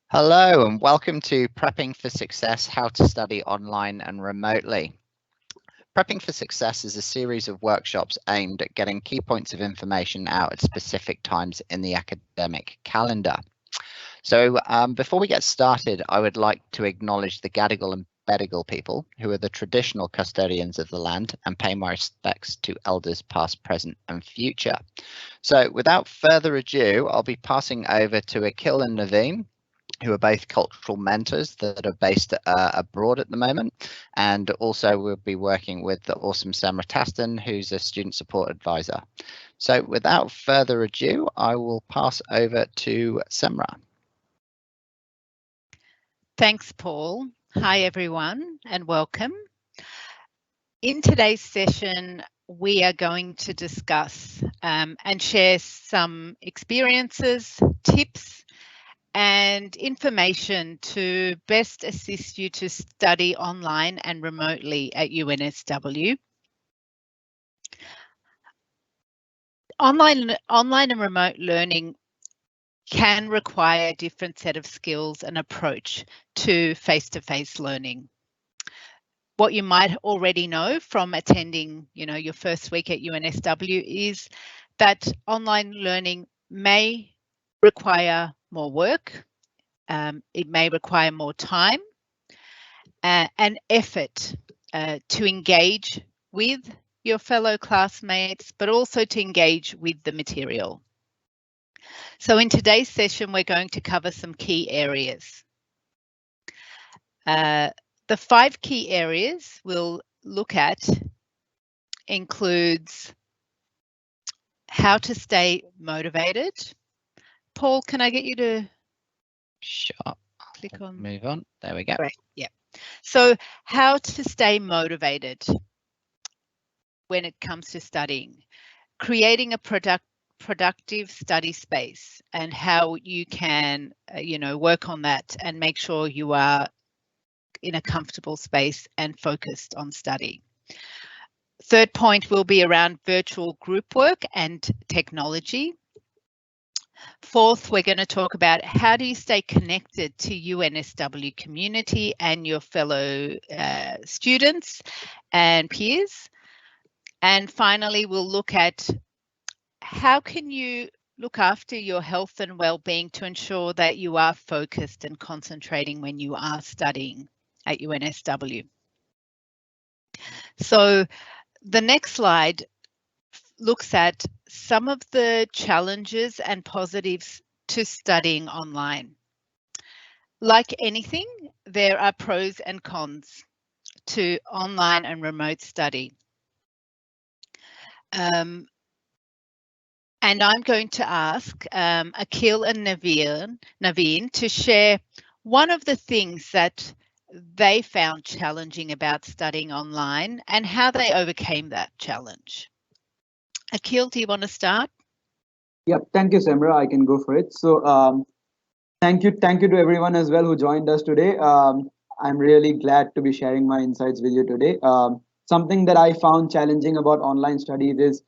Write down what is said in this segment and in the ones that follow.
Hello and welcome to Prepping for Success, How to Study Online and Remotely. Prepping for Success is a series of workshops aimed at getting key points of information out at specific times in the academic calendar. So before we get started, I would like to acknowledge the Gadigal and Bedigal people, who are the traditional custodians of the land, and pay my respects to elders past, present and future. So without further ado, I'll be passing over to Akil and Naveen, who are both cultural mentors that are based abroad at the moment. And also we'll be working with the awesome Semra Taston, who's a student support advisor. So without further ado, I will pass over to Semra. Thanks, Paul. Hi, everyone, and welcome. In today's session, we are going to discuss and share some experiences, tips, and information to best assist you to study online and remotely at UNSW. Online and remote learning can require a different set of skills and approach to face-to-face learning. What you might already know from attending, your first week at UNSW is that online learning may require more work. It may require more time and effort to engage with your fellow classmates, but also to engage with the material. So in today's session, we're going to cover some key areas. The 5 key areas we'll look at includes how to stay motivated. Paul, can I get you to click on? Move on. There we go. Great. Yeah. So how to stay motivated when it comes to studying, creating a productive study space, and how you can, work on that and make sure you are in a comfortable space and focused on study. Third point will be around virtual group work and technology. Fourth, we're going to talk about how do you stay connected to UNSW community and your fellow students and peers. And finally, we'll look at how can you look after your health and well-being to ensure that you are focused and concentrating when you are studying at UNSW. So the next slide looks at some of the challenges and positives to studying online. Like anything, there are pros and cons to online and remote study. And I'm going to ask Akil and Naveen to share one of the things that they found challenging about studying online and how they overcame that challenge. Akil, do you want to start? Yep, thank you, Semra. I can go for it. So thank you to everyone as well who joined us today. I'm really glad to be sharing my insights with you today. Something that I found challenging about online studies is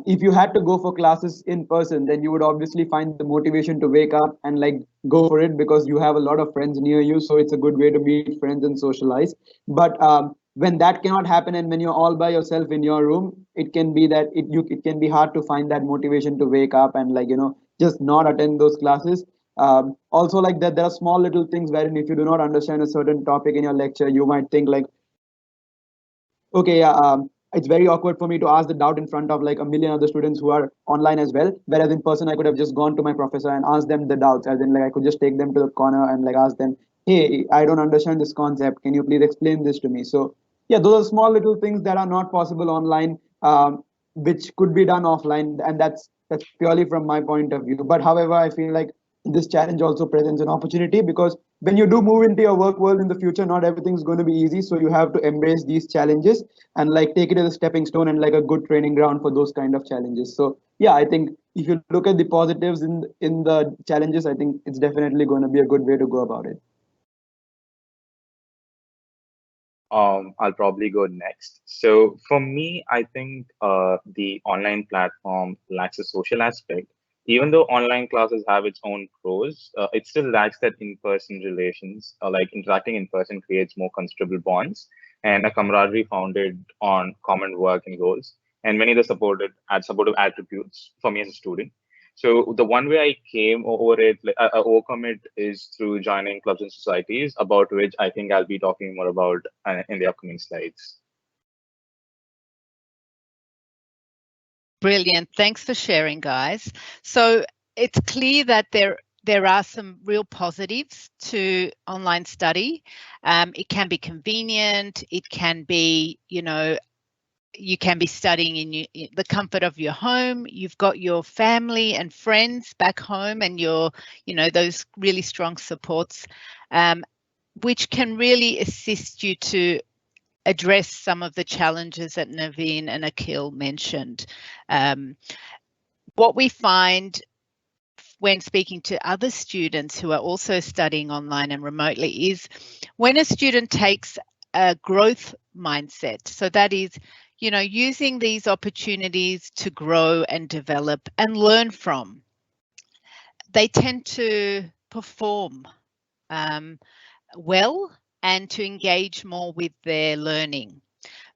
if you had to go for classes in person, then you would obviously find the motivation to wake up and go for it because you have a lot of friends near you. So it's a good way to meet friends and socialize. But when that cannot happen and when you're all by yourself in your room, it can be that it can be hard to find that motivation to wake up and just not attend those classes. Also, that there are small little things wherein if you do not understand a certain topic in your lecture, you might think okay, it's very awkward for me to ask the doubt in front of a million other students who are online as well. Whereas in person, I could have just gone to my professor and asked them the doubts. As in, I could just take them to the corner and ask them, hey, I don't understand this concept. Can you please explain this to me? So yeah, those are small little things that are not possible online, which could be done offline, and that's purely from my point of view. But however, I feel like this challenge also presents an opportunity because when you do move into your work world in the future, not everything's going to be easy. So you have to embrace these challenges and take it as a stepping stone and a good training ground for those kind of challenges. So yeah, I think if you look at the positives in the challenges, I think it's definitely going to be a good way to go about it. I'll probably go next. So for me, I think the online platform lacks a social aspect Even though online classes have its own pros, it still lacks that in-person relations. Like interacting in person creates more constructive bonds and a camaraderie founded on common work and goals, and many of the supportive attributes for me as a student. So the one way I came over it, I overcome it, is through joining clubs and societies, about which I think I'll be talking more about in the upcoming slides. Brilliant. Thanks for sharing, guys. So it's clear that there are some real positives to online study. It can be convenient. It can be, you can be studying in the comfort of your home. You've got your family and friends back home, and those really strong supports, which can really assist you to address some of the challenges that Naveen and Akhil mentioned. What we find when speaking to other students who are also studying online and remotely is when a student takes a growth mindset, so that is, using these opportunities to grow and develop and learn from, they tend to perform well and to engage more with their learning,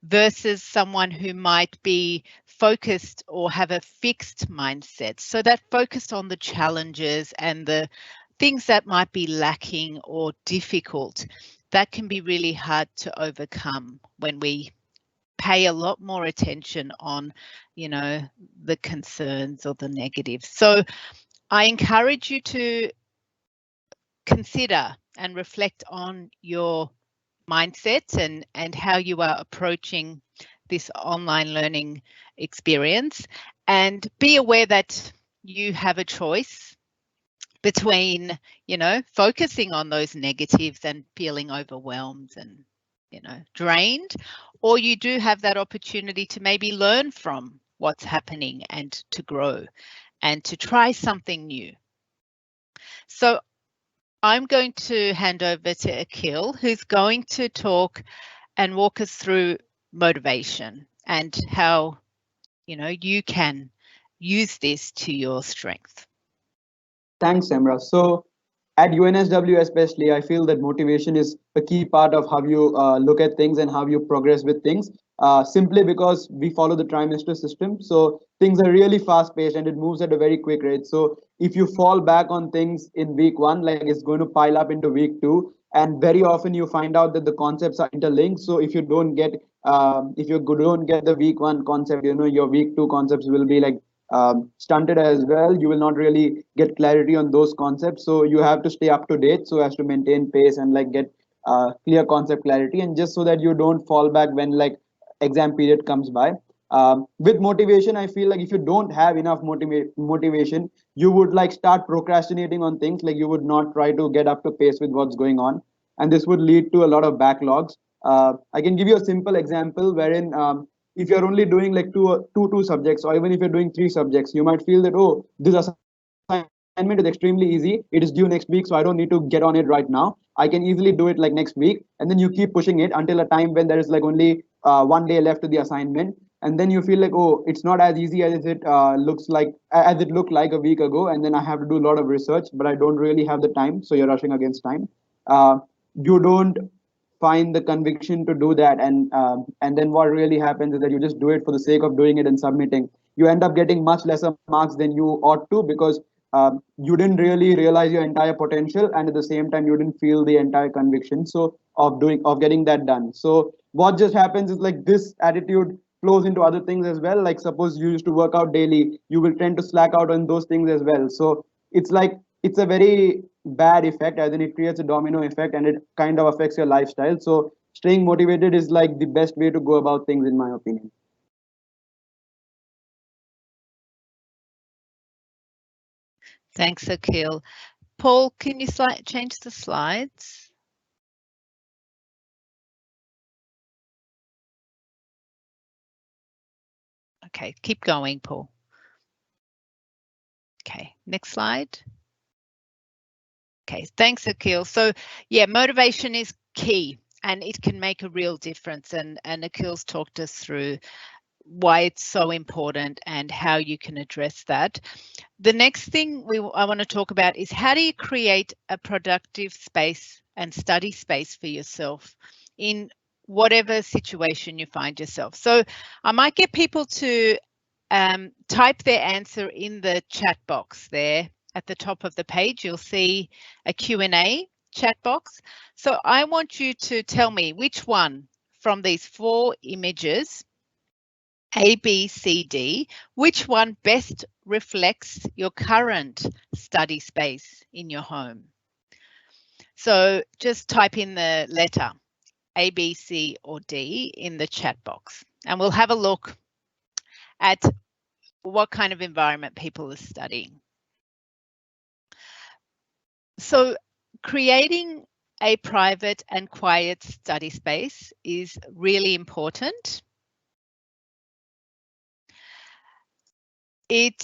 versus someone who might be focused or have a fixed mindset. So that focused on the challenges and the things that might be lacking or difficult, that can be really hard to overcome when we pay a lot more attention on, the concerns or the negatives. So I encourage you to consider and reflect on your mindset and how you are approaching this online learning experience, and be aware that you have a choice between, focusing on those negatives and feeling overwhelmed and, drained, or you do have that opportunity to maybe learn from what's happening and to grow and to try something new. So I'm going to hand over to Akhil, who's going to talk and walk us through motivation and how, you can use this to your strength. Thanks, Emra. So at UNSW especially, I feel that motivation is a key part of how you look at things and how you progress with things, simply because we follow the trimester system. So things are really fast paced and it moves at a very quick rate. So if you fall back on things in week one, like it's going to pile up into week two. And very often you find out that the concepts are interlinked. So if you don't get the week one concept, your week two concepts will be like stunted as well. You will not really get clarity on those concepts, so you have to stay up to date so as to maintain pace and like get clear concept clarity, and just so that you don't fall back when like exam period comes by. With motivation, I feel like if you don't have enough motivation, you would like start procrastinating on things, like you would not try to get up to pace with what's going on, and this would lead to a lot of backlogs. I can give you a simple example wherein if you're only doing like two subjects, or even if you're doing three subjects, you might feel that, oh, this assignment is extremely easy, it is due next week, so I don't need to get on it right now, I can easily do it like next week. And then you keep pushing it until a time when there is like only one day left to the assignment, and then you feel like, oh, it's not as easy as it looked like a week ago, and then I have to do a lot of research, but I don't really have the time, so you're rushing against time. You don't find the conviction to do that, and then what really happens is that you just do it for the sake of doing it and submitting. You end up getting much lesser marks than you ought to, because you didn't really realize your entire potential, and at the same time you didn't feel the entire conviction of getting that done. So what just happens is like this attitude flows into other things as well. Like suppose you used to work out daily, you will tend to slack out on those things as well. So it's like it's a very bad effect, as in it creates a domino effect and it kind of affects your lifestyle. So staying motivated is like the best way to go about things, in my opinion. Thanks, Akhil. Paul, can you change the slides? Okay, keep going, Paul. Okay, next slide. Okay, thanks, Akhil. So yeah, motivation is key and it can make a real difference. And Akhil's talked us through why it's so important and how you can address that. The next thing I want to talk about is how do you create a productive space and study space for yourself in whatever situation you find yourself. So I might get people to type their answer in the chat box there at the top of the page. You'll see a Q&A chat box. So I want you to tell me which one from these 4 images, A, B, C, D, which one best reflects your current study space in your home. So just type in the letter A, B, C, or D in the chat box, and we'll have a look at what kind of environment people are studying. So creating a private and quiet study space is really important. It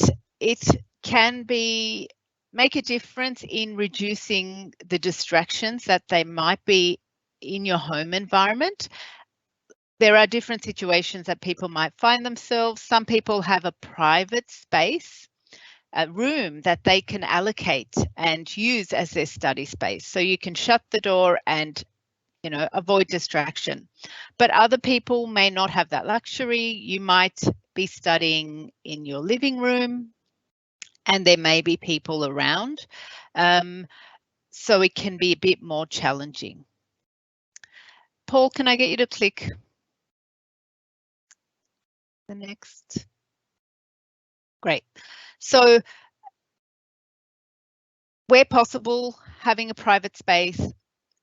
can make a difference in reducing the distractions that they might be in your home environment. There are different situations that people might find themselves. Some people have a private space, a room that they can allocate and use as their study space. So you can shut the door and, you know, avoid distraction. But other people may not have that luxury. You might be studying in your living room and there may be people around. So it can be a bit more challenging. Paul, can I get you to click the next? Great. So where possible, having a private space,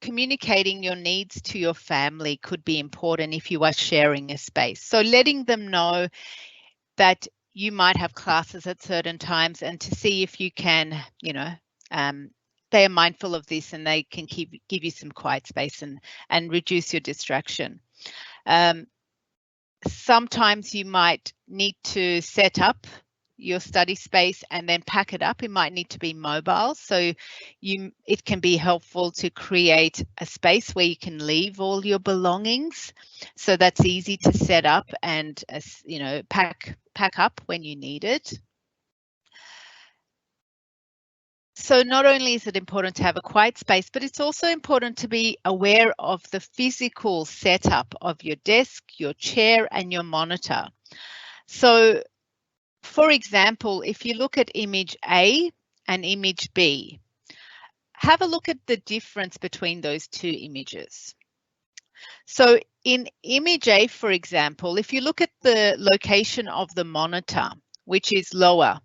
communicating your needs to your family could be important if you are sharing a space. So letting them know that you might have classes at certain times and to see if you can, you know, they are mindful of this and they can give you some quiet space and reduce your distraction. Sometimes you might need to set up your study space and then pack it up. It might need to be mobile, so it can be helpful to create a space where you can leave all your belongings, so that's easy to set up and, you know, pack up when you need it. So not only is it important to have a quiet space, but it's also important to be aware of the physical setup of your desk, your chair, and your monitor. So, for example, if you look at image A and image B, have a look at the difference between those 2 images. So in image A, for example, if you look at the location of the monitor, which is lower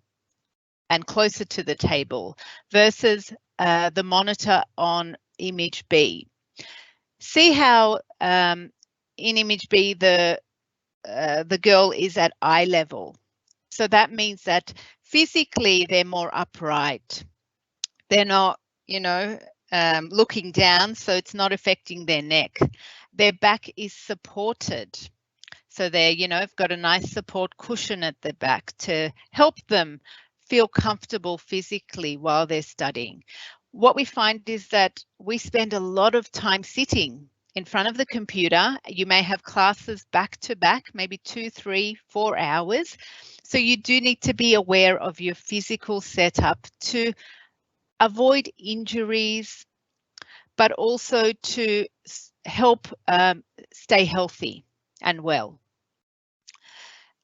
and closer to the table versus the monitor on image B, see how in image B the girl is at eye level. So that means that physically they're more upright. They're not, you know, looking down, so it's not affecting their neck. Their back is supported. So they're, you know, have got a nice support cushion at their back to help them feel comfortable physically while they're studying. What we find is that we spend a lot of time sitting in front of the computer. You may have classes back to back, maybe 2, 3, 4 hours. So you do need to be aware of your physical setup to avoid injuries, but also to help stay healthy and well.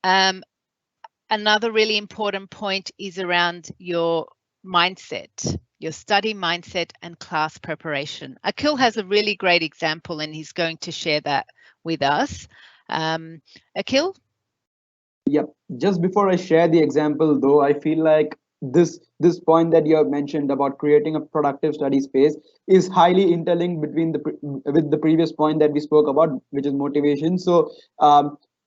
Another really important point is around your mindset, your study mindset and class preparation. Akhil has a really great example and he's going to share that with us. Akhil? Yep. Just before I share the example, though, I feel like this point that you have mentioned about creating a productive study space is highly interlinked between with the previous point that we spoke about, which is motivation. So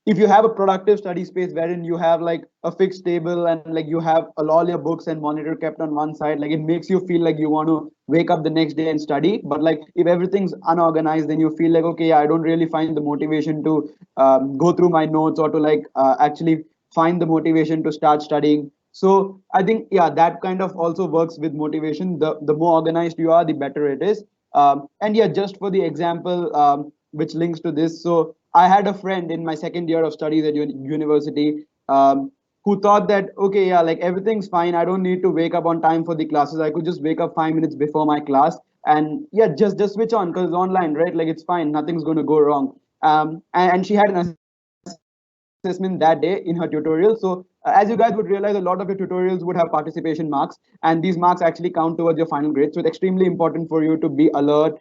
if you have a productive study space wherein you have like a fixed table and like you have all your books and monitor kept on one side, like it makes you feel like you want to wake up the next day and study. But like if everything's unorganized, then you feel like, okay, I don't really find the motivation to go through my notes or to like actually find the motivation to start studying. So I think, yeah, that kind of also works with motivation. The more organized you are, the better it is. And yeah, just for the example, which links to this. So I had a friend in my second year of studies at university, who thought that, okay, yeah, like everything's fine. I don't need to wake up on time for the classes. I could just wake up 5 minutes before my class and yeah, just switch on because it's online, right? Like it's fine. Nothing's going to go wrong. And she had an assessment that day in her tutorial. So as you guys would realize, a lot of your tutorials would have participation marks, and these marks actually count towards your final grade. So it's extremely important for you to be alert,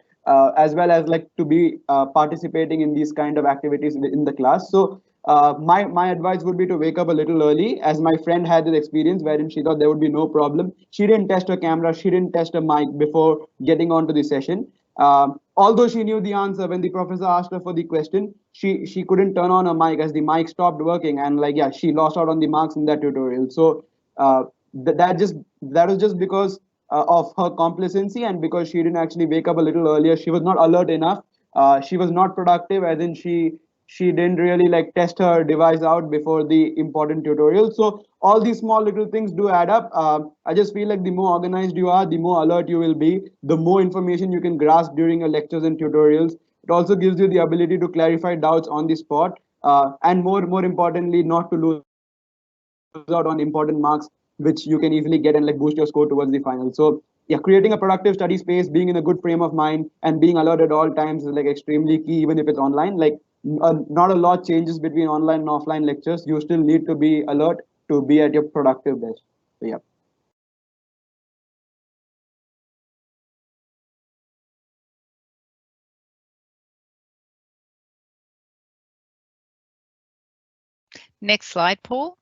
as well as like to be participating in these kind of activities in the class. So my advice would be to wake up a little early, as my friend had this experience wherein she thought there would be no problem. She didn't test her camera, she didn't test her mic before getting onto the session. Although she knew the answer, when the professor asked her for the question, she couldn't turn on her mic as the mic stopped working, and like yeah, she lost out on the marks in that tutorial. So that was just because of her complacency, and because she didn't actually wake up a little earlier. She was not alert enough. She was not productive, as in she didn't really like test her device out before the important tutorial. So all these small little things do add up. I just feel like the more organized you are, the more alert you will be, the more information you can grasp during your lectures and tutorials. It also gives you the ability to clarify doubts on the spot, and more importantly, not to lose out on important marks, which you can easily get and like boost your score towards the final. So yeah, creating a productive study space, being in a good frame of mind, and being alert at all times is like extremely key, even if it's online. Like not a lot changes between online and offline lectures. You still need to be alert to be at your productive best. So yeah. Next slide, Paul.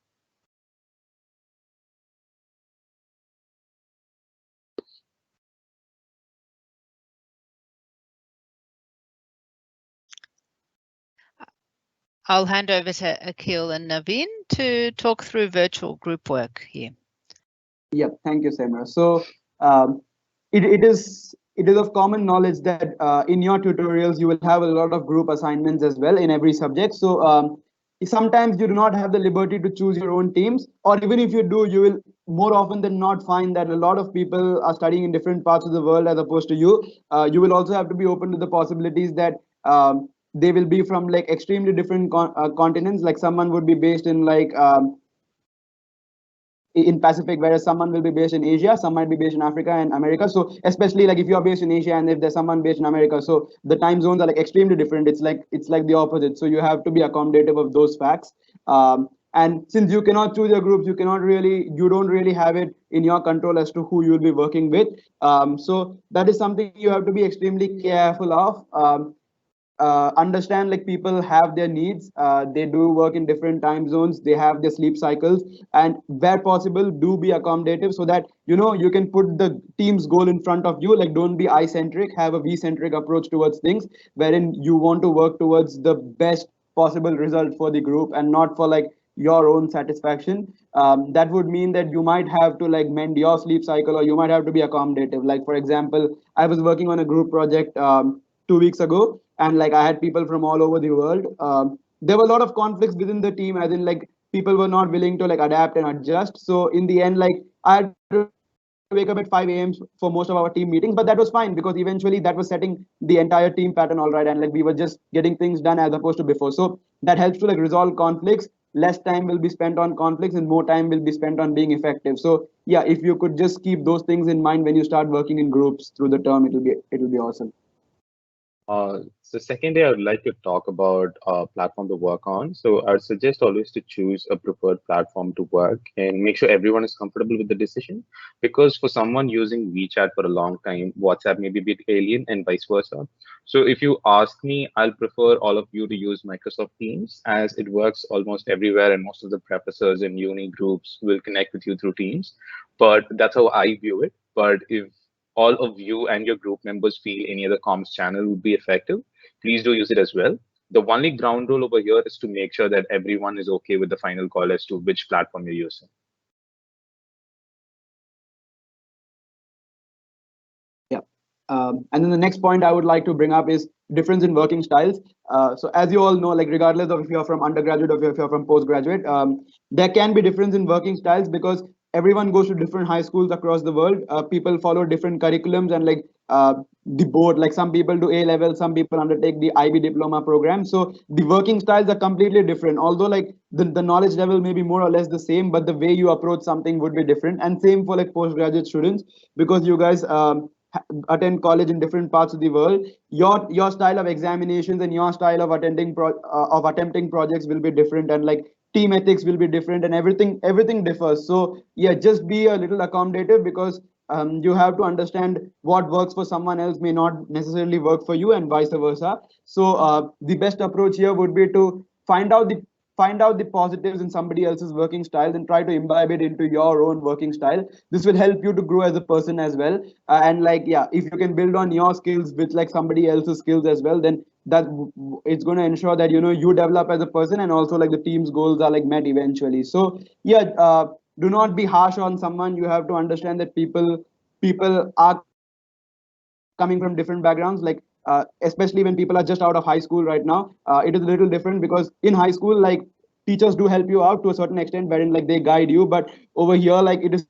I'll hand over to Akhil and Naveen to talk through virtual group work here. Yeah, thank you, Samra. So it is of common knowledge that in your tutorials you will have a lot of group assignments as well in every subject. So sometimes you do not have the liberty to choose your own teams, or even if you do, you will more often than not find that a lot of people are studying in different parts of the world as opposed to you. You will also have to be open to the possibilities that they will be from like extremely different continents. Like someone would be based in like in Pacific, whereas someone will be based in Asia, some might be based in Africa and America. So especially like if you're based in Asia and if there's someone based in America, so the time zones are like extremely different. It's like the opposite. So you have to be accommodative of those facts. And since you cannot choose your groups, you don't really have it in your control as to who you'll be working with. So that is something you have to be extremely careful of. Understand like people have their needs, they do work in different time zones, they have their sleep cycles, and where possible do be accommodative so that you can put the team's goal in front of you. Like don't be I centric, have a V centric approach towards things, wherein you want to work towards the best possible result for the group and not for like your own satisfaction. That would mean that you might have to like mend your sleep cycle, or you might have to be accommodative. Like for example, I was working on a group project 2 weeks ago, and like I had people from all over the world. There were a lot of conflicts within the team, as in like people were not willing to like adapt and adjust. So in the end, like I had to wake up at 5 a.m. for most of our team meetings, but that was fine because eventually that was setting the entire team pattern all right, and like we were just getting things done as opposed to before. So that helps to like resolve conflicts. Less time will be spent on conflicts and more time will be spent on being effective. So yeah, if you could just keep those things in mind when you start working in groups through the term, it'll be awesome. So secondly, I would like to talk about a platform to work on. So I would suggest always to choose a preferred platform to work and make sure everyone is comfortable with the decision. Because for someone using WeChat for a long time, WhatsApp may be a bit alien and vice versa. So if you ask me, I'll prefer all of you to use Microsoft Teams as it works almost everywhere, and most of the professors and uni groups will connect with you through Teams. But that's how I view it. But if all of you and your group members feel any other comms channel would be effective, please do use it as well. The only ground rule over here is to make sure that everyone is okay with the final call as to which platform you're using. Yeah. And then the next point I would like to bring up is difference in working styles. So as you all know, like regardless of if you're from undergraduate or if you're from postgraduate, there can be difference in working styles because everyone goes to different high schools across the world. People follow different curriculums, and like the board. Like some people do A level, some people undertake the IB diploma program. So the working styles are completely different. Although like the knowledge level may be more or less the same, but the way you approach something would be different. And same for like postgraduate students, because you guys attend college in different parts of the world. Your style of examinations and your style of attempting projects will be different, and like team ethics will be different, and everything differs. So yeah, just be a little accommodative, because you have to understand what works for someone else may not necessarily work for you, and vice versa. So the best approach here would be to find out the positives in somebody else's working style and try to imbibe it into your own working style. This will help you to grow as a person as well. And like, yeah, if you can build on your skills with like somebody else's skills as well, then it's going to ensure that you develop as a person, and also like the team's goals are like met eventually. So yeah, do not be harsh on someone. You have to understand that people are coming from different backgrounds, like especially when people are just out of high school right now. It is a little different, because in high school, like teachers do help you out to a certain extent, wherein like they guide you, but over here, like it is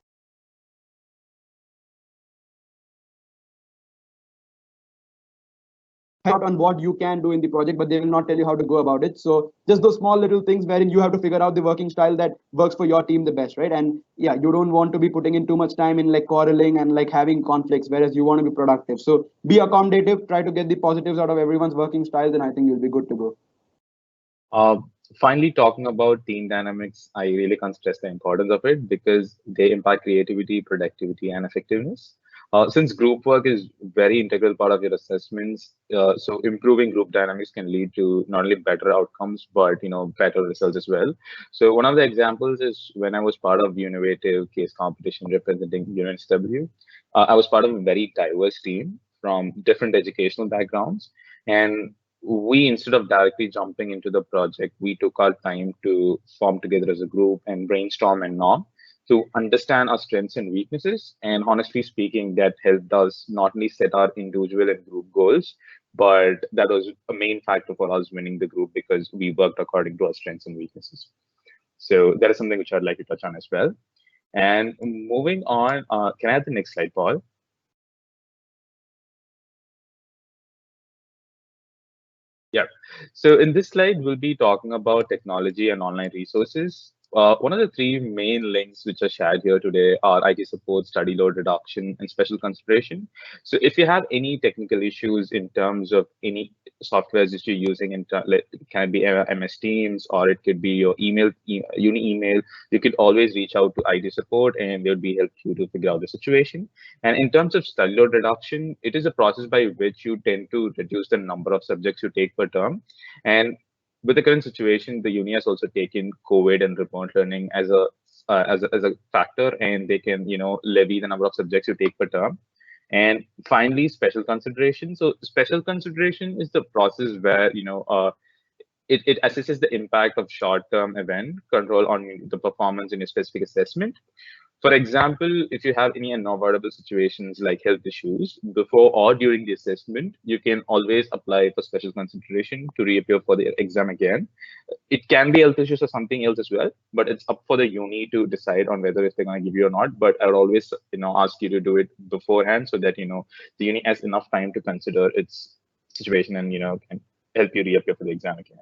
more like you have to figure out on what you can do in the project, but they will not tell you how to go about it. So just those small little things wherein you have to figure out on what you can do in the project, but they will not tell you how to go about it. So just those small little things wherein you have to figure out the working style that works for your team the best, right? And yeah, you don't want to be putting in too much time in like quarreling and like having conflicts, whereas you want to be productive. So be accommodative, try to get the positives out of everyone's working styles, and I think you'll be good to go. Uh, Finally, talking about team dynamics, I really can't stress the importance of it because they impact creativity, productivity, and effectiveness. Since group work is very integral part of your assessments, so improving group dynamics can lead to not only better outcomes but better results as well. So one of the examples is when I was part of the innovative case competition representing UNSW. I was part of a very diverse team from different educational backgrounds, and we, instead of directly jumping into the project, we took our time to form together as a group and brainstorm and norm to understand our strengths and weaknesses. And honestly speaking, that helped us not only set our individual and group goals, but that was a main factor for us winning the group because we worked according to our strengths and weaknesses. So that is something which I'd like to touch on as well. And moving on, can I have the next slide, Paul? Yeah. So in this slide, we'll be talking about technology and online resources. One of the three main links which are shared here today are IT support, study load reduction, and special consideration. So if you have any technical issues in terms of any softwares that you're using, it can be MS Teams, or it could be your uni email, you could always reach out to IT support and they'll be help you to figure out the situation. And in terms of study load reduction, it is a process by which you tend to reduce the number of subjects you take per term. And with the current situation, the uni has also taken COVID and remote learning as a factor, and they can levy the number of subjects you take per term. And finally, special consideration. So special consideration is the process where it assesses the impact of short-term event control on the performance in a specific assessment. For example, if you have any unavoidable situations like health issues before or during the assessment, you can always apply for special consideration to reappear for the exam again. It can be health issues or something else as well, but it's up for the uni to decide on whether if they're going to give you or not. But I would always, ask you to do it beforehand so that the uni has enough time to consider its situation and can help you reappear for the exam again.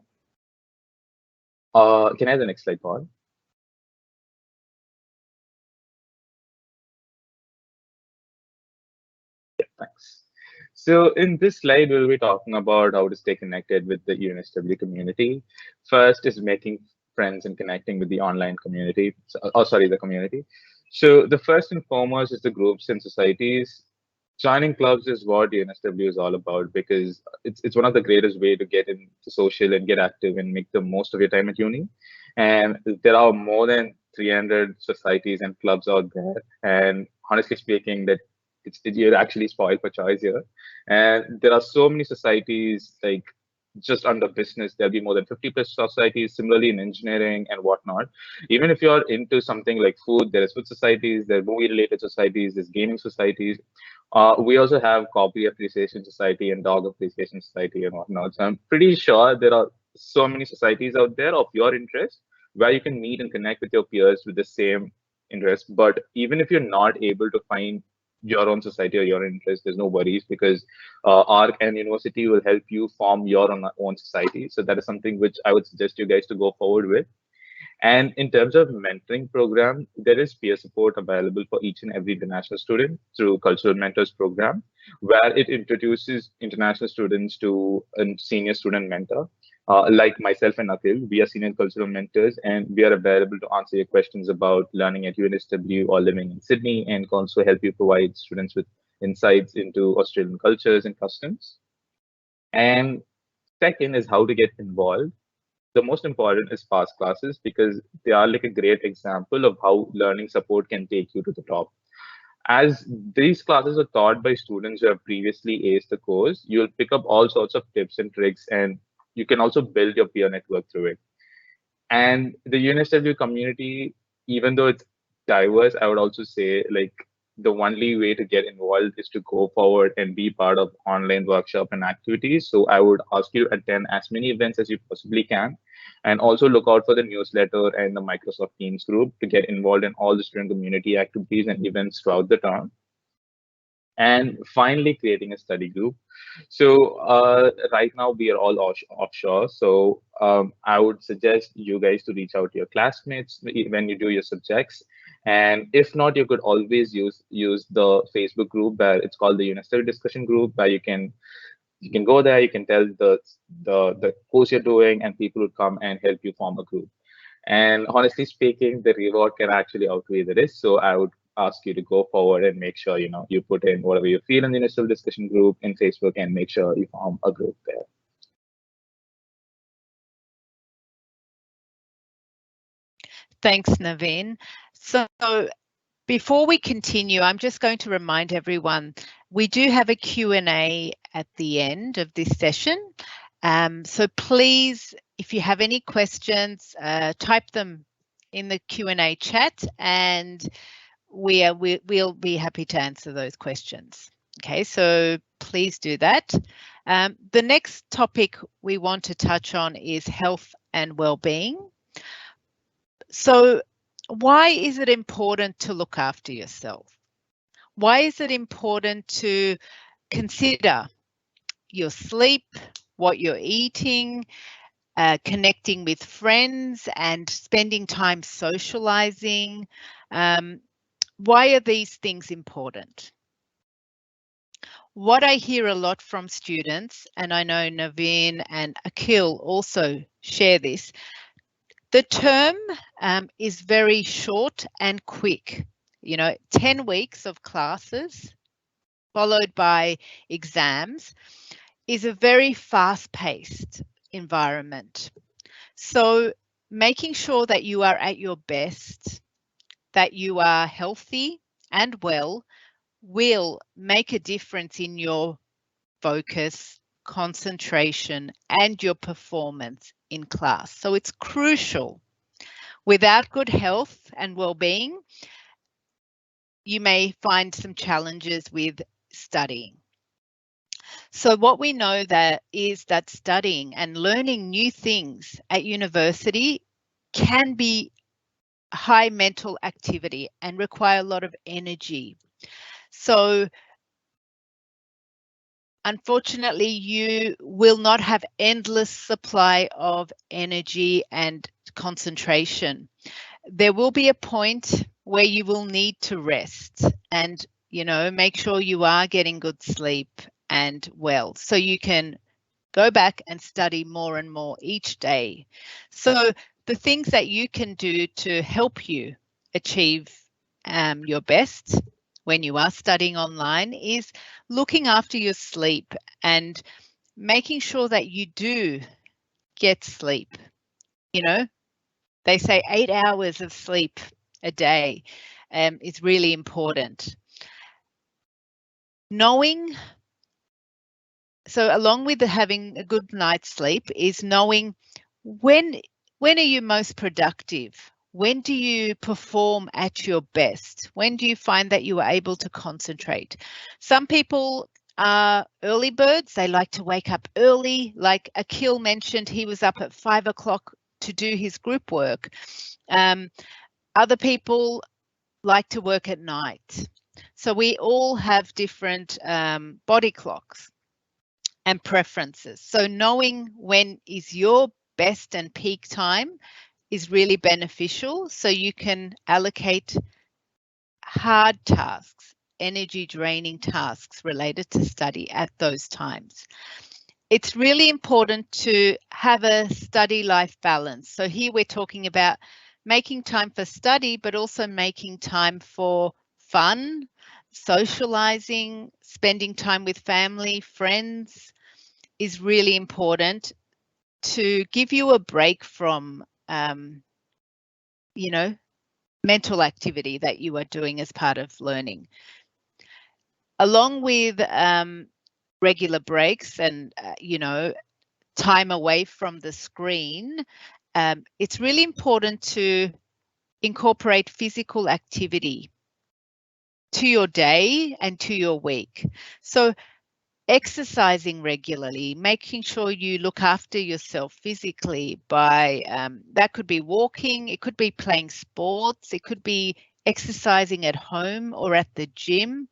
Can I have the next slide, Paul? Thanks. So in this slide, we'll be talking about how to stay connected with the UNSW community. First is making friends and connecting with the online community. The community. So the first and foremost is the groups and societies. Joining clubs is what UNSW is all about because it's one of the greatest way to get into social and get active and make the most of your time at uni. And there are more than 300 societies and clubs out there. And honestly speaking, that you're actually spoiled for choice here. And there are so many societies, like just under business, there'll be more than 50 plus societies, similarly in engineering and whatnot. Even if you're into something like food, there is food societies, there are movie related societies, there's gaming societies. We also have Coffee Appreciation Society and Dog Appreciation Society and whatnot. So I'm pretty sure there are so many societies out there of your interest where you can meet and connect with your peers with the same interest. But even if you're not able to find your own society or your interest, there's no worries, because ARC and university will help you form your own society. So that is something which I would suggest you guys to go forward with. And in terms of mentoring program, there is peer support available for each and every international student through Cultural Mentors program, where it introduces international students to a senior student mentor. Like myself and Akhil, we are senior cultural mentors, and we are available to answer your questions about learning at UNSW or living in Sydney, and also help you provide students with insights into Australian cultures and customs. And second is how to get involved. The most important is past classes, because they are like a great example of how learning support can take you to the top. As these classes are taught by students who have previously aced the course, you'll pick up all sorts of tips and tricks, and you can also build your peer network through it. And the UNSW community, even though it's diverse, I would also say, like, the only way to get involved is to go forward and be part of online workshop and activities. So I would ask you to attend as many events as you possibly can, and also look out for the newsletter and the Microsoft Teams group to get involved in all the student community activities and events throughout the term. And finally, creating a study group. So right now we are all offshore. So I would suggest you guys to reach out to your classmates when you do your subjects. And if not, you could always use the Facebook group, where it's called the UNSW discussion group, where you can go there, you can tell the course you're doing, and people would come and help you form a group. And honestly speaking, the reward can actually outweigh the risk. So I would ask you to go forward and make sure you put in whatever you feel in the initial discussion group in Facebook, and make sure you form a group there. Thanks, Naveen. So before we continue, I'm just going to remind everyone, we do have a Q&A at the end of this session. So please, if you have any questions, type them in the Q&A chat, and we'll be happy to answer those questions. Okay, so please do that. The next topic we want to touch on is health and well-being. So why is it important to look after yourself? Why is it important to consider your sleep, what you're eating, connecting with friends, and spending time socializing? Why are these things important? What I hear a lot from students, and I know Naveen and Akhil also share this, the term is very short and quick. 10 weeks of classes followed by exams is a very fast-paced environment. So making sure that you are at your best, that you are healthy and well, will make a difference in your focus, concentration, and your performance in class. So it's crucial. Without good health and well-being, you may find some challenges with studying. So what we know is that studying and learning new things at university can be high mental activity and require a lot of energy. So unfortunately, you will not have endless supply of energy and concentration. There will be a point where you will need to rest and, make sure you are getting good sleep and well, so you can go back and study more and more each day. So the things that you can do to help you achieve your best when you are studying online is looking after your sleep and making sure that you do get sleep. They say 8 hours of sleep a day is really important. So along with having a good night's sleep is knowing when are you most productive? When do you perform at your best? When do you find that you are able to concentrate? Some people are early birds. They like to wake up early. Like Akhil mentioned, he was up at 5 o'clock to do his group work. Other people like to work at night. So we all have different body clocks and preferences. So knowing when is your best and peak time is really beneficial, so you can allocate hard tasks, energy draining tasks related to study at those times. It's really important to have a study life balance. So here we're talking about making time for study, but also making time for fun, socializing, spending time with family, friends is really important to give you a break from, you know, mental activity that you are doing as part of learning. Along with regular breaks and, you know, time away from the screen, it's really important to incorporate physical activity to your day and to your week. So exercising regularly, making sure you look after yourself physically by, that could be walking, it could be playing sports, it could be exercising at home or at the gym.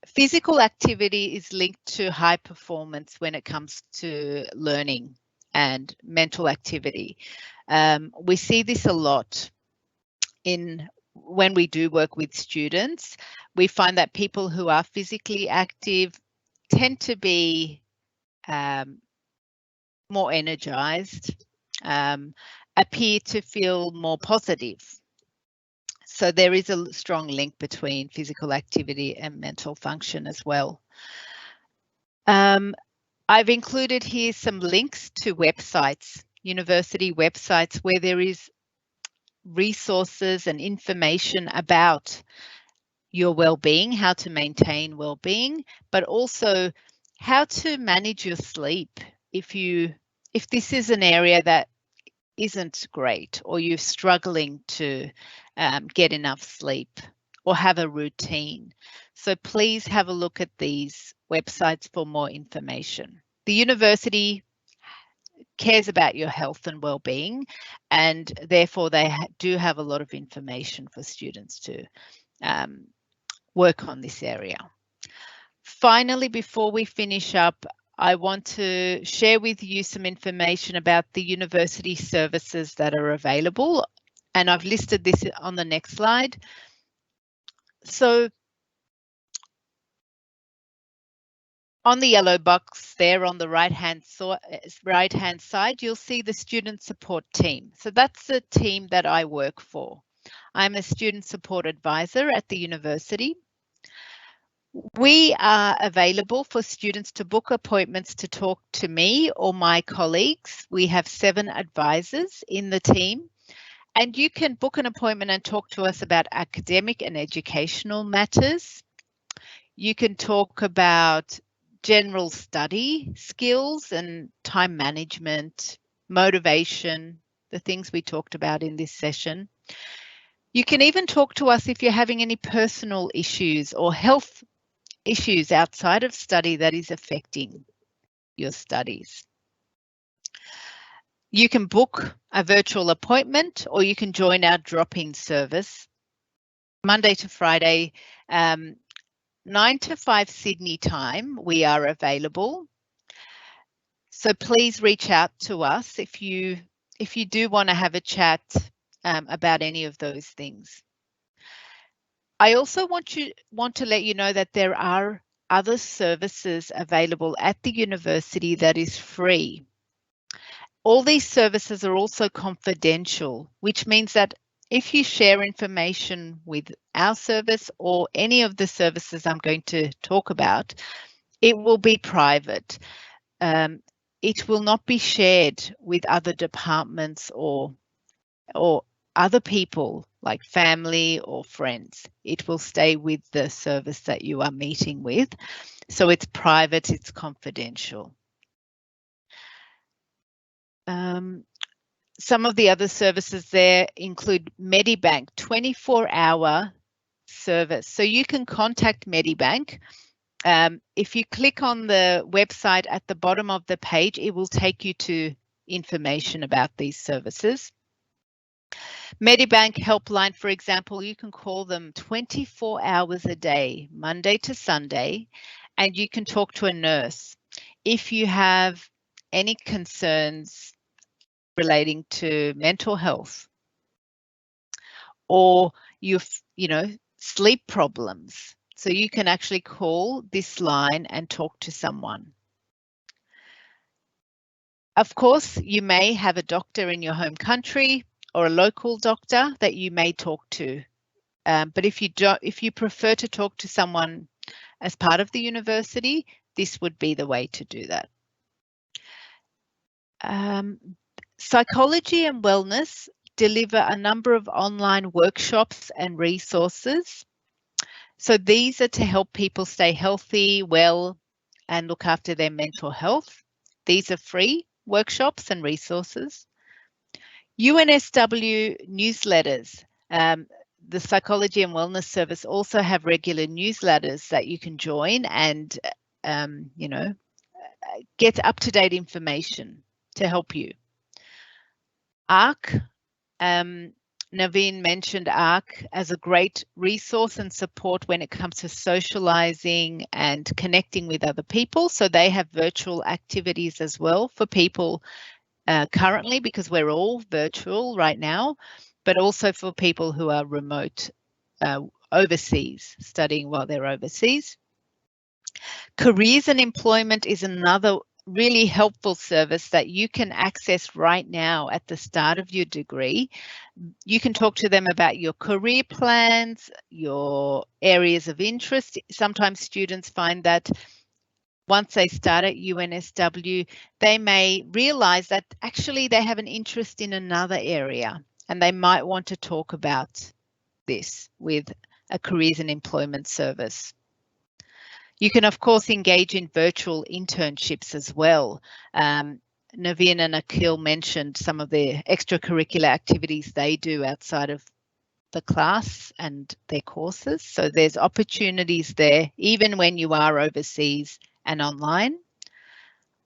Physical activity is linked to high performance when it comes to learning and mental activity. We see this a lot when we do work with students. We find that people who are physically active tend to be more energized, appear to feel more positive. So there is a strong link between physical activity and mental function as well. I've included here some links to websites, university websites, where there is resources and information about your well-being, how to maintain well-being, but also how to manage your sleep if this is an area that isn't great, or you're struggling to get enough sleep or have a routine. So please have a look at these websites for more information. The university cares about your health and well-being, and therefore they do have a lot of information for students to work on this area. Finally, before we finish up, I want to share with you some information about the university services that are available, and I've listed this on the next slide. So on the yellow box there on the right-hand side, you'll see the student support team. So that's the team that I work for. I'm a student support advisor at the university. We are available for students to book appointments to talk to me or my colleagues. We have 7 advisors in the team, and you can book an appointment and talk to us about academic and educational matters. You can talk about general study skills and time management, motivation, the things we talked about in this session. You can even talk to us if you're having any personal issues or health issues outside of study that is affecting your studies. You can book a virtual appointment, or you can join our drop-in service Monday to Friday, 9 to 5 Sydney time. We are available. So please reach out to us if you do want to have a chat about any of those things. I also want to let you know that there are other services available at the university that is free. All these services are also confidential, which means that if you share information with our service or any of the services I'm going to talk about, it will be private. It will not be shared with other departments or other people like family or friends. It will stay with the service that you are meeting with. So it's private, it's confidential. Some of the other services there include Medibank, 24-hour service. So you can contact Medibank. If you click on the website at the bottom of the page, it will take you to information about these services. Medibank helpline, for example, you can call them 24 hours a day, Monday to Sunday, and you can talk to a nurse. If you have any concerns relating to mental health or sleep problems, so you can actually call this line and talk to someone. Of course, you may have a doctor in your home country or a local doctor that you may talk to. But if you prefer to talk to someone as part of the university, this would be the way to do that. Psychology and Wellness deliver a number of online workshops and resources. So these are to help people stay healthy, well, and look after their mental health. These are free workshops and resources. UNSW newsletters. The Psychology and Wellness Service also have regular newsletters that you can join and, get up-to-date information to help you. ARC, Naveen mentioned ARC as a great resource and support when it comes to socializing and connecting with other people. So they have virtual activities as well for people currently, because we're all virtual right now, but also for people who are remote overseas, studying while they're overseas. Careers and Employment is another really helpful service that you can access right now at the start of your degree. You can talk to them about your career plans, your areas of interest. Sometimes students find that once they start at UNSW, they may realise that actually they have an interest in another area and they might want to talk about this with a Careers and Employment service. You can, of course, engage in virtual internships as well. Naveen and Akhil mentioned some of the extracurricular activities they do outside of the class and their courses. So there's opportunities there, even when you are overseas and online.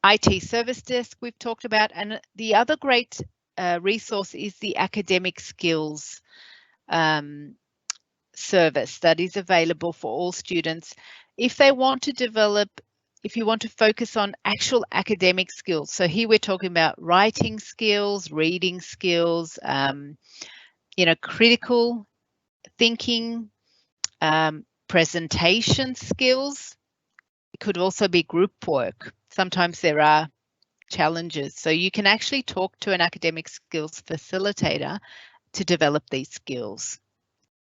IT Service Desk we've talked about, and the other great resource is the Academic Skills service that is available for all students. If they want to develop, if you want to focus on actual academic skills, so here we're talking about writing skills, reading skills, critical thinking, presentation skills. It could also be group work. Sometimes there are challenges. So you can actually talk to an academic skills facilitator to develop these skills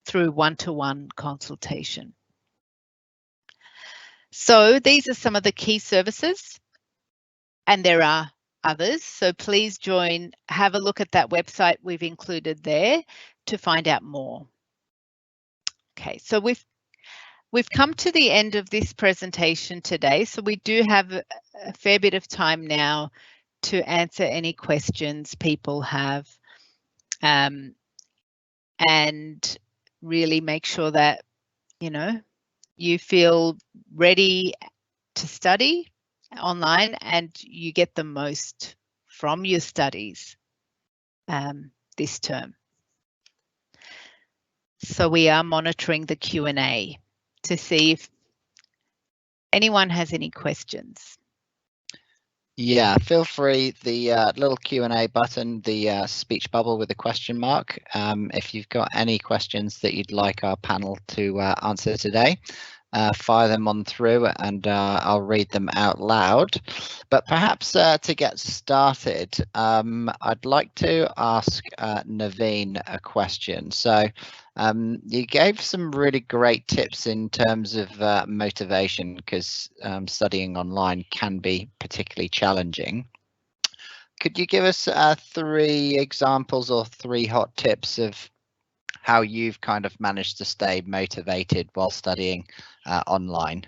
through one-to-one consultation. So these are some of the key services, and there are others. So please have a look at that website we've included there to find out more. Okay, so we've come to the end of this presentation today, so we do have a fair bit of time now to answer any questions people have, and really make sure that, you feel ready to study online and you get the most from your studies this term. So we are monitoring the Q&A to see if anyone has any questions. Yeah, feel free, the little Q&A button, the speech bubble with a question mark. If you've got any questions that you'd like our panel to answer today, fire them on through and I'll read them out loud. But perhaps to get started, I'd like to ask Naveen a question. So you gave some really great tips in terms of motivation, because studying online can be particularly challenging. Could you give us 3 examples or 3 hot tips of how you've kind of managed to stay motivated while studying online?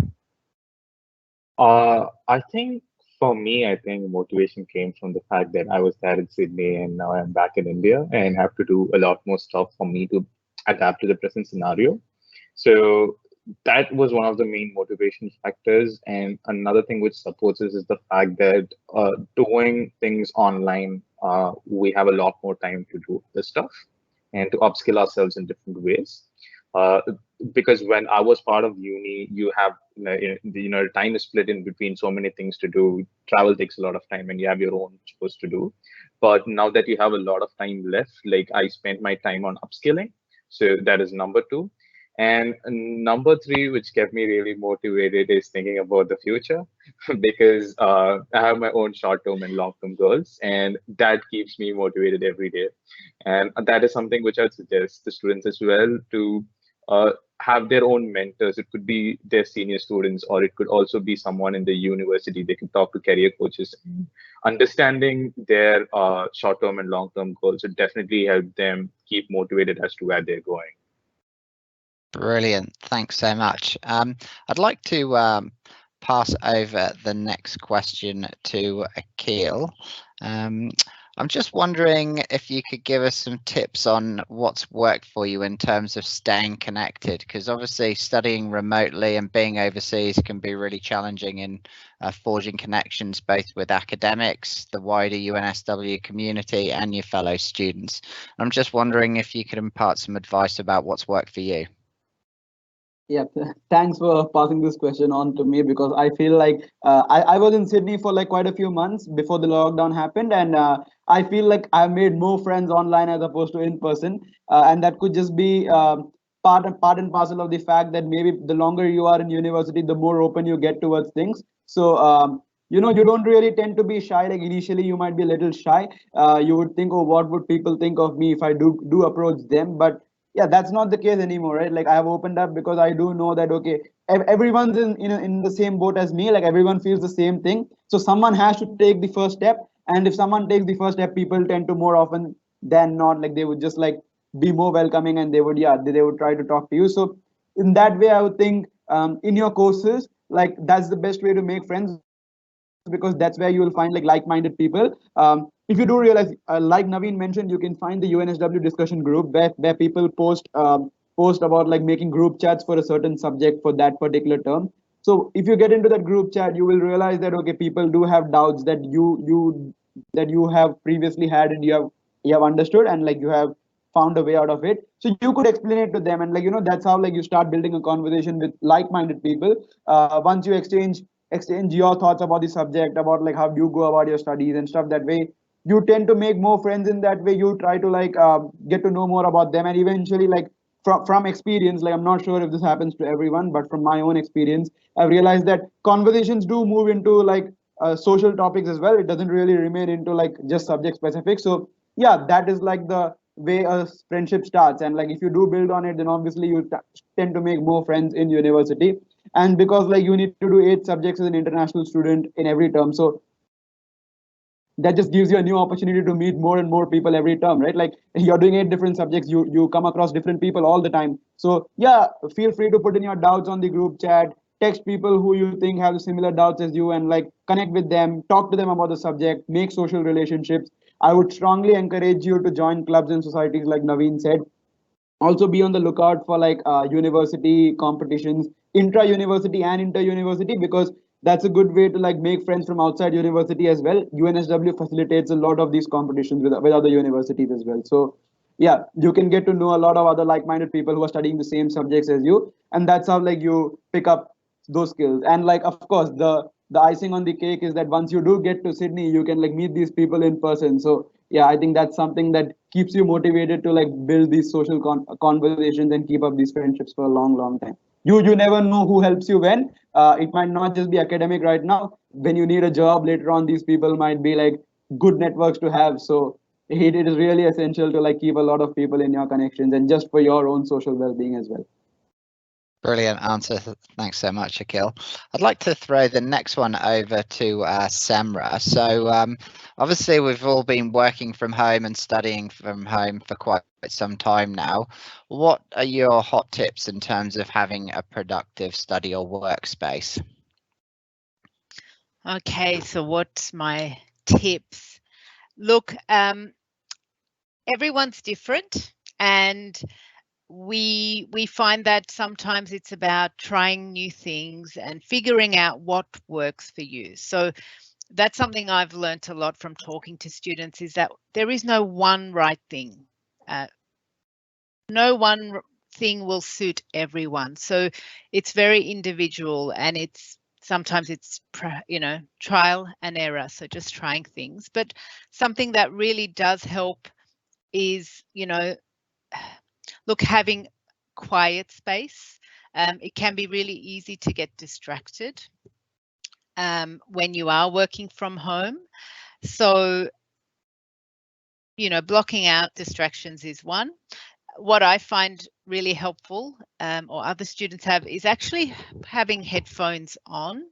I think for me, motivation came from the fact that I was there in Sydney and now I'm back in India and have to do a lot more stuff for me to adapt to the present scenario. So that was one of the main motivation factors. And another thing which supports us is the fact that doing things online, we have a lot more time to do this stuff. and to upskill ourselves in different ways. Because when I was part of uni, you have time is split in between so many things to do. Travel takes a lot of time, and you have your own chores to do. But now that you have a lot of time left, like I spent my time on upskilling. So that is number two. And number three, which kept me really motivated, is thinking about the future because I have my own short-term and long-term goals, and that keeps me motivated every day. And that is something which I'd suggest the students as well to have their own mentors. It could be their senior students, or it could also be someone in the university. They could talk to career coaches. Understanding their short-term and long-term goals would definitely help them keep motivated as to where they're going. Brilliant. Thanks so much. I'd like to pass over the next question to Akil. I'm just wondering if you could give us some tips on what's worked for you in terms of staying connected, because obviously studying remotely and being overseas can be really challenging in forging connections both with academics, the wider UNSW community, and your fellow students. I'm just wondering if you could impart some advice about what's worked for you. Yeah, thanks for passing this question on to me, because I feel like I was in Sydney for like quite a few months before the lockdown happened, and I feel like I made more friends online as opposed to in person, and that could just be part and parcel of the fact that maybe the longer you are in university, the more open you get towards things. So you don't really tend to be shy. Like initially, you might be a little shy. You would think, oh, what would people think of me if I do approach them? But yeah, that's not the case anymore, right? Like I have opened up because I do know that okay, everyone's in the same boat as me. Like everyone feels the same thing, so someone has to take the first step, and if someone takes the first step, people tend to more often than not, like they would just like be more welcoming, and they would try to talk to you. So in that way, I would think in your courses, like that's the best way to make friends, because that's where you will find like like-minded people. If you do realize, like Naveen mentioned, you can find the UNSW discussion group where people post about like making group chats for a certain subject for that particular term. So if you get into that group chat, you will realize that okay, people do have doubts that you have previously had, and you have understood, and like you have found a way out of it. So you could explain it to them, and like that's how like you start building a conversation with like-minded people. Once you exchange your thoughts about the subject, about like how you go about your studies and stuff, that way you tend to make more friends. In that way you try to like get to know more about them, and eventually like from experience, like I'm not sure if this happens to everyone, but from my own experience, I've realized that conversations do move into like social topics as well. It doesn't really remain into like just subject specific. So yeah, that is like the way a friendship starts, and like if you do build on it, then obviously you tend to make more friends in university. And because like you need to do 8 subjects as an international student in every term, so that just gives you a new opportunity to meet more and more people every term, right? Like you're doing 8 different subjects, you come across different people all the time. So yeah, feel free to put in your doubts on the group chat, text people who you think have similar doubts as you, and like connect with them, talk to them about the subject, make social relationships. I would strongly encourage you to join clubs and societies like Naveen said. Also be on the lookout for like university competitions, intra university and inter university, because that's a good way to like make friends from outside university as well. UNSW facilitates a lot of these competitions with other universities as well. So yeah, you can get to know a lot of other like-minded people who are studying the same subjects as you, and that's how like you pick up those skills. And like of course the icing on the cake is that once you do get to Sydney, you can like meet these people in person. So yeah, I think that's something that keeps you motivated to like build these social conversations and keep up these friendships for a long time. You never know who helps you when. It might not just be academic right now. When you need a job later on, these people might be like good networks to have. So it is really essential to like keep a lot of people in your connections, and just for your own social well-being as well. Brilliant answer. Thanks so much, Akil. I'd like to throw the next one over to Semra. So obviously we've all been working from home and studying from home for quite some time now. What are your hot tips in terms of having a productive study or workspace? Okay, so what's my tips? Look, everyone's different, and we find that sometimes it's about trying new things and figuring out what works for you. So that's something I've learned a lot from talking to students, is that there is no one right thing. no one thing will suit everyone. So it's very individual, and sometimes it's, you know, trial and error. So just trying things. But something that really does help is, you know, look, having quiet space. It can be really easy to get distracted when you are working from home. So, you know, blocking out distractions is one. What I find really helpful, or other students have, is actually having headphones on.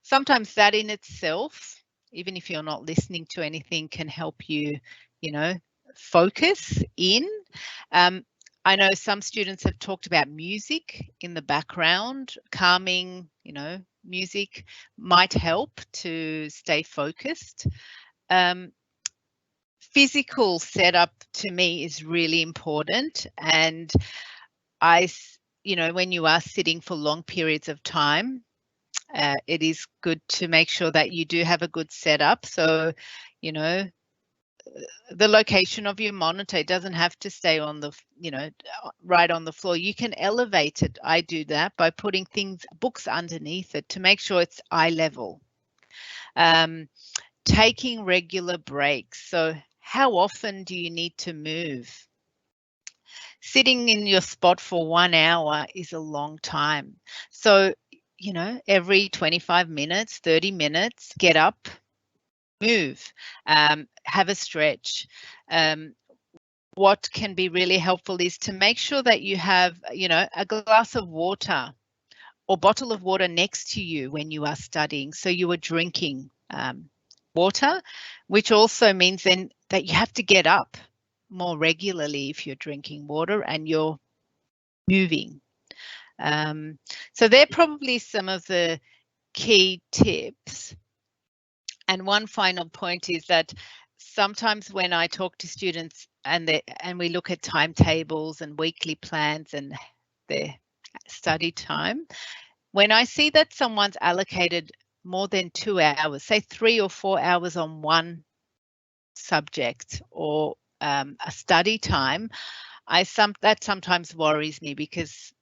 Sometimes that in itself, even if you're not listening to anything, can help you, you know, focus in. I know some students have talked about music in the background, calming, you know, music might help to stay focused. Physical setup to me is really important, and you know, when you are sitting for long periods of time, it is good to make sure that you do have a good setup. So, you know, the location of your monitor doesn't have to stay on the, you know, right on the floor. You can elevate it. I do that by putting books underneath it to make sure it's eye level. Taking regular breaks. So how often do you need to move? Sitting in your spot for 1 hour is a long time. So, you know, every 25 minutes, 30 minutes, get up, move, have a stretch. What can be really helpful is to make sure that you have, you know, a glass of water or bottle of water next to you when you are studying. So you are drinking water, which also means then that you have to get up more regularly if you're drinking water and you're moving. So they're probably some of the key tips. And one final point is that sometimes when I talk to students and we look at timetables and weekly plans and their study time, when I see that someone's allocated more than 2 hours, say 3 or 4 hours on one subject or a study time, that sometimes worries me, because,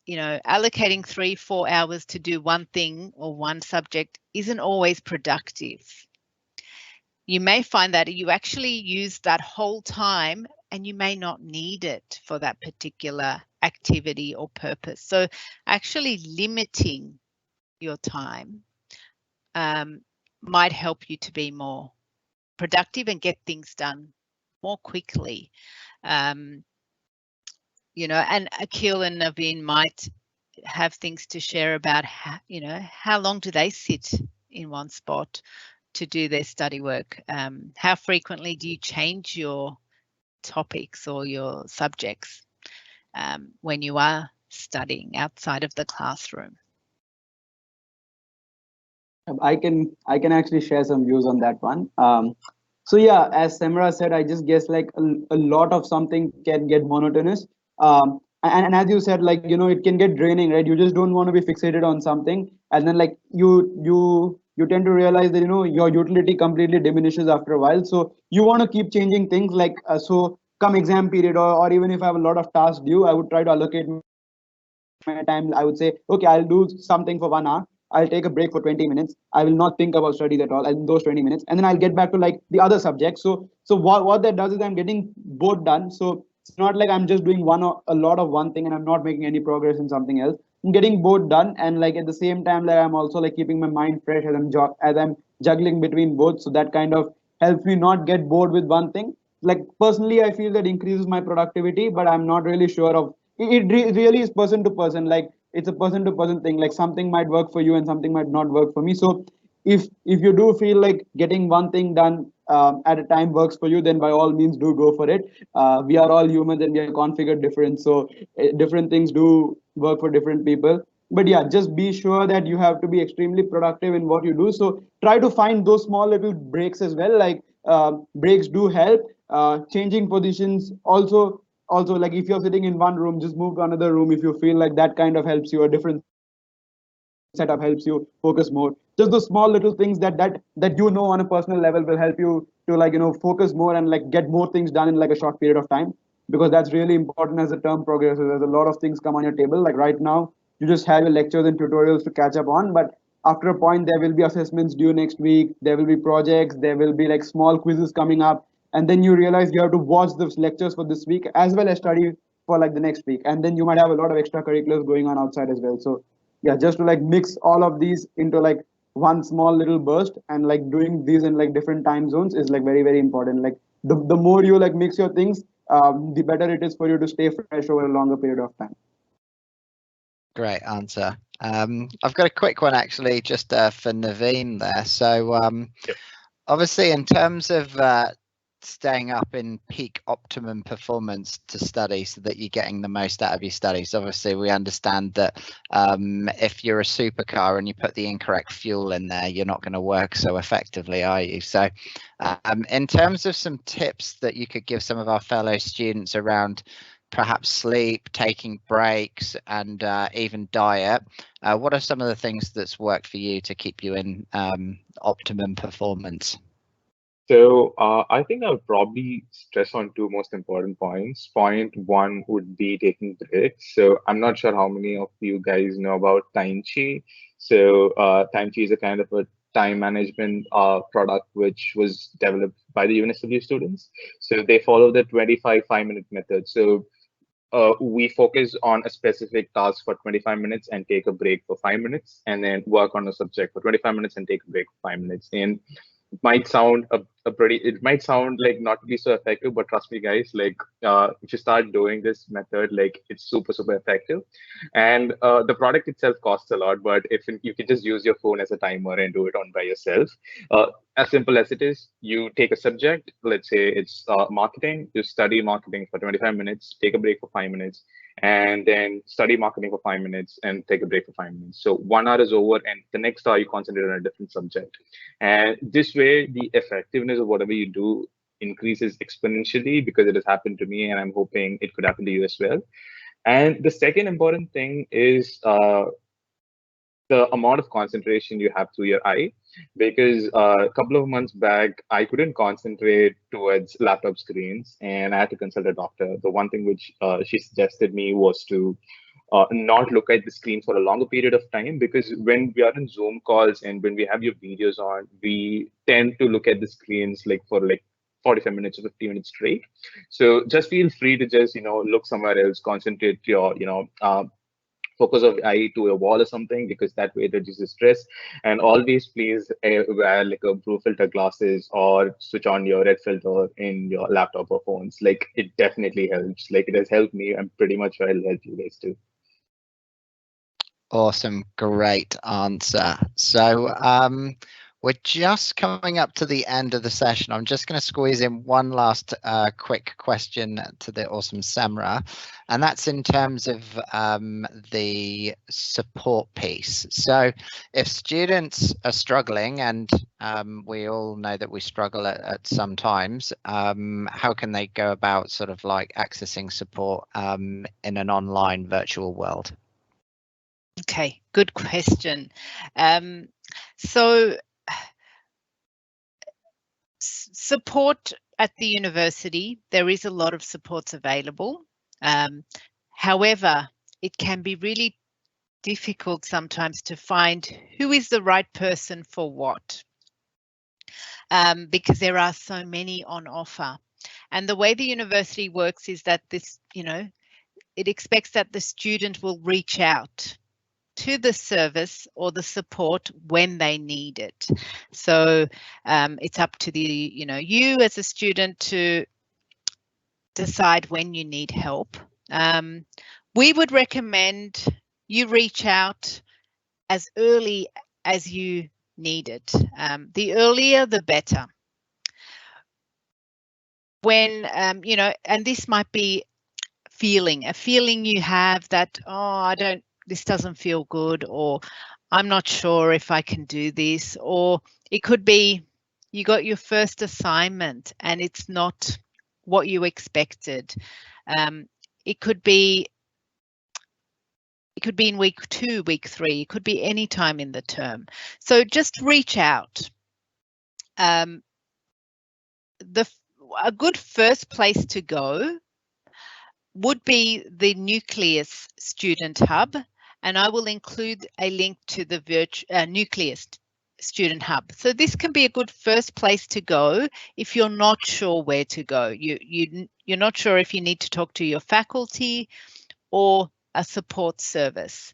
you know, allocating 3-4 hours to do one thing or one subject isn't always productive. You may find that you actually use that whole time and you may not need it for that particular activity or purpose. So actually limiting your time might help you to be more productive and get things done more quickly. You know, and Akhil and Naveen might have things to share about how, you know, how long do they sit in one spot to do their study work? How frequently do you change your topics or your subjects when you are studying outside of the classroom? I can actually share some views on that one. So yeah, as Samra said, I just guess like a lot of something can get monotonous. And as you said, like, you know, it can get draining, right? You just don't want to be fixated on something, and then like you tend to realize that, you know, your utility completely diminishes after a while. So you want to keep changing things, like so come exam period, or even if I have a lot of tasks due, I would try to allocate my time. I would say, okay, I'll do something for 1 hour. I'll take a break for 20 minutes. I will not think about studies at all in those 20 minutes. And then I'll get back to like the other subject. So what that does is I'm getting both done. So it's not like I'm just doing a lot of one thing and I'm not making any progress in something else. I'm getting both done. And like at the same time, like I'm also like keeping my mind fresh as I'm juggling between both. So that kind of helps me not get bored with one thing. Like personally, I feel that increases my productivity, but I'm not really sure of it really is person to person. Like it's a person to person thing. Like something might work for you and something might not work for me. So if you do feel like getting one thing done at a time works for you, then by all means do go for it. We are all humans and we are configured different, so different things do work for different people. But yeah, just be sure that you have to be extremely productive in what you do. So try to find those small little breaks as well. Like breaks do help. Changing positions also, like if you're sitting in one room, just move to another room if you feel like that kind of helps you. A different setup helps you focus more. Just those small little things that you know on a personal level will help you to, like, you know, focus more and like get more things done in like a short period of time. because that's really important as the term progresses. There's a lot of things come on your table. Like right now, you just have your lectures and tutorials to catch up on, but after a point, there will be assessments due next week. There will be projects. There will be like small quizzes coming up, and then you realize you have to watch those lectures for this week as well as study for like the next week, and then you might have a lot of extracurriculars going on outside as well. So yeah, just to like mix all of these into like one small little burst, and like doing these in like different time zones is like very important. Like the more you like mix your things, the better it is for you to stay fresh over a longer period of time. Great answer. I've got a quick one actually, just for Naveen there. So Yep. obviously in terms of staying up in peak optimum performance to study so that you're getting the most out of your studies, obviously we understand that if you're a supercar and you put the incorrect fuel in there, you're not going to work so effectively, are you? So in terms of some tips that you could give some of our fellow students around perhaps sleep, taking breaks, and even diet, what are some of the things that's worked for you to keep you in optimum performance? So I think I would probably stress on two most important points. Point one would be taking breaks. So I'm not sure how many of you guys know about Time Chi. So Time Chi is a kind of a time management product which was developed by the UNSW students. So they follow the 25 5-minute method. So we focus on a specific task for 25 minutes and take a break for 5 minutes, and then work on a subject for 25 minutes and take a break for 5 minutes. And it might sound it might sound like not to be so effective, but trust me guys, like if you start doing this method, like it's super effective. And the product itself costs a lot, but if you can just use your phone as a timer and do it on by yourself, as simple as it is, you take a subject, let's say it's marketing, you study marketing for 25 minutes, take a break for 5 minutes, and then study marketing for 5 minutes and take a break for 5 minutes. So 1 hour is over, and the next hour you concentrate on a different subject. And this way, the effectiveness of whatever you do increases exponentially, because it has happened to me, and I'm hoping it could happen to you as well. And the second important thing is the amount of concentration you have through your eye, because a couple of months back, I couldn't concentrate towards laptop screens and I had to consult a doctor. The one thing which she suggested me was to not look at the screen for a longer period of time, because when we are in Zoom calls and when we have your videos on, we tend to look at the screens like for like 45 minutes or 50 minutes straight. So just feel free to just, look somewhere else, concentrate your, focus of eye to a wall or something, because that way it reduces stress. And always please wear like a blue filter glasses or switch on your red filter in your laptop or phones. Like it definitely helps. Like it has helped me. I'm pretty much sure it'll help you guys too. Awesome, great answer. So we're just coming up to the end of the session. I'm just going to squeeze in one last quick question to the awesome Semra, and that's in terms of the support piece. So if students are struggling, and we all know that we struggle at some times, how can they go about sort of like accessing support in an online virtual world? Okay, good question. So support at the university, there is a lot of supports available. However, it can be really difficult sometimes to find who is the right person for what, because there are so many on offer. And the way the university works is that this, it expects that the student will reach out to the service or the support when they need it. So it's up to the, you as a student to decide when you need help. We would recommend you reach out as early as you need it. The earlier, the better. When, and this might be a feeling you have that, this doesn't feel good, or I'm not sure if I can do this, or it could be you got your first assignment and it's not what you expected. It could be in week 2, week 3, it could be any time in the term. So just reach out. A good first place to go would be the Nucleus Student Hub, and I will include a link to the Nucleus Student Hub. So this can be a good first place to go if you're not sure where to go. You're not sure if you need to talk to your faculty or a support service.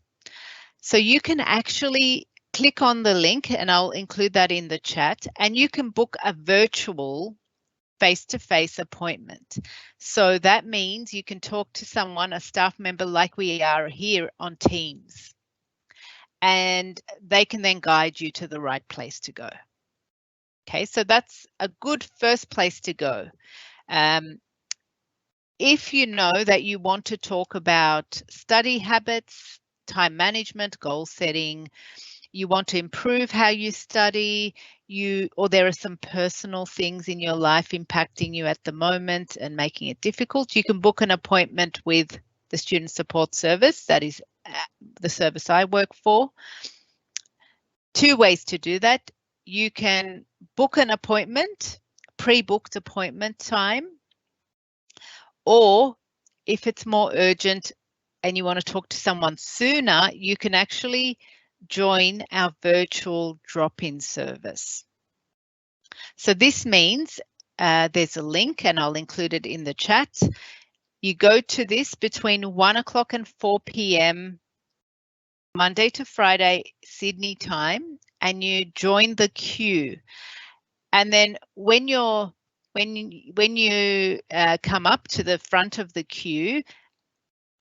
So you can actually click on the link, and I'll include that in the chat, and you can book a virtual face-to-face appointment. So that means you can talk to someone, a staff member like we are here on Teams, and they can then guide you to the right place to go. Okay, so that's a good first place to go. If you know that you want to talk about study habits, time management, goal setting, you want to improve how you study, or there are some personal things in your life impacting you at the moment and making it difficult, you can book an appointment with the Student Support Service. That is the service I work for. Two ways to do that. You can book an appointment, pre-booked appointment time, or if it's more urgent and you want to talk to someone sooner, you can actually join our virtual drop-in service. So this means there's a link, and I'll include it in the chat. You go to this between 1 o'clock and 4 p.m. Monday to Friday Sydney time, and you join the queue. And then when you come up to the front of the queue,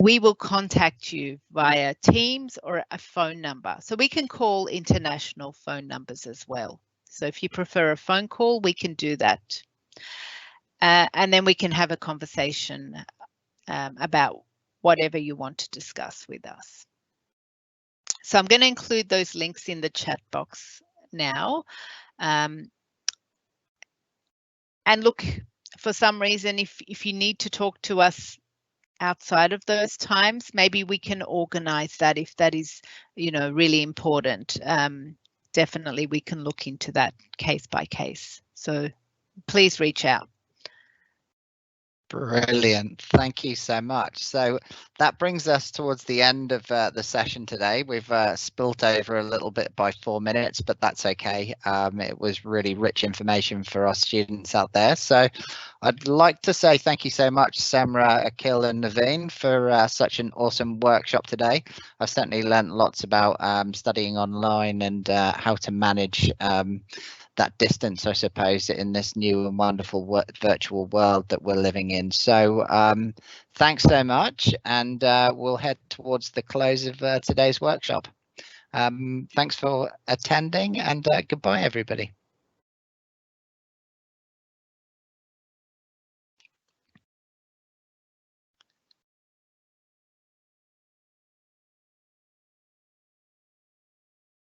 we will contact you via Teams or a phone number. So we can call international phone numbers as well. So if you prefer a phone call, we can do that. And then we can have a conversation about whatever you want to discuss with us. So I'm going to include those links in the chat box now. And look, for some reason, if you need to talk to us outside of those times, maybe we can organize that if that is, really important. Definitely we can look into that case by case. So please reach out. Brilliant. Thank you so much. So that brings us towards the end of the session today. We've spilt over a little bit by 4 minutes, but that's okay. It was really rich information for our students out there. So I'd like to say thank you so much, Semra, Akhil and Naveen, for such an awesome workshop today. I've certainly learned lots about studying online and how to manage that distance, I suppose, in this new and wonderful virtual world that we're living in. So thanks so much, and we'll head towards the close of today's workshop. Thanks for attending, and goodbye, everybody.